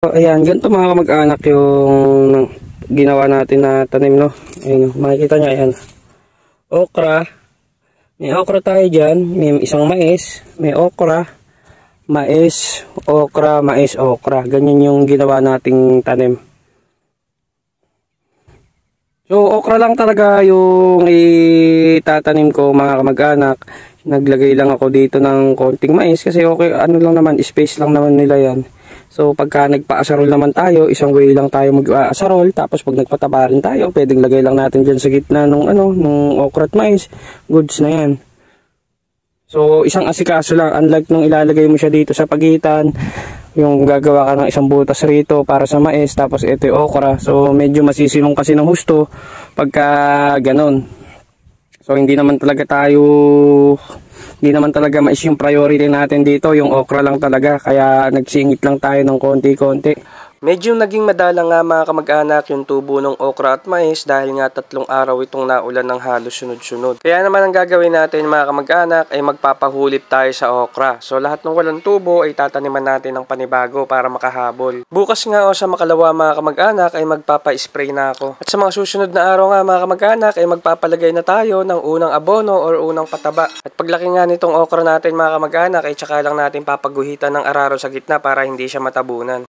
So, ayan, ganito mga kamag-anak yung ginawa natin na tanim, no? Ayan, makikita nyo, ayan. Okra. May okra tayo dyan. May isang mais. May okra. Mais, okra, mais, okra. Ganyan yung ginawa nating tanim. So, okra lang talaga yung itatanim ko mga kamag-anak. Naglagay lang ako dito ng konting mais kasi okay, ano lang naman, space lang naman nila yan. So pagka nagpa-asarol naman tayo, isang way lang tayo mag-asarol. Tapos pag nagpataba rin tayo, pwedeng lagay lang natin dyan sa gitna nung okra at mais. Goods na yan. So isang asikaso lang, unlike nung ilalagay mo siya dito sa pagitan, yung gagawa ka ng isang butas rito para sa mais, tapos ito yung okra. So medyo masisilong kasi ng husto pagka ganon. So hindi naman talaga mais yung priority natin dito, yung okra lang talaga, kaya nagsingit lang tayo ng konti-konti. Medyo naging madala nga mga kamag-anak yung tubo ng okra at mais dahil nga 3 araw itong naulan ng halos sunod-sunod. Kaya naman ang gagawin natin mga kamag-anak ay magpapahulip tayo sa okra. So lahat ng walang tubo ay tataniman natin ng panibago para makahabol. Bukas nga o sa makalawa mga kamag-anak ay magpapa-spray na ako. At sa mga susunod na araw nga mga kamag-anak ay magpapalagay na tayo ng unang abono or unang pataba. At paglaki nga nitong okra natin mga kamag-anak ay tsaka lang natin papaguhitan ng araro sa gitna para hindi siya matabunan.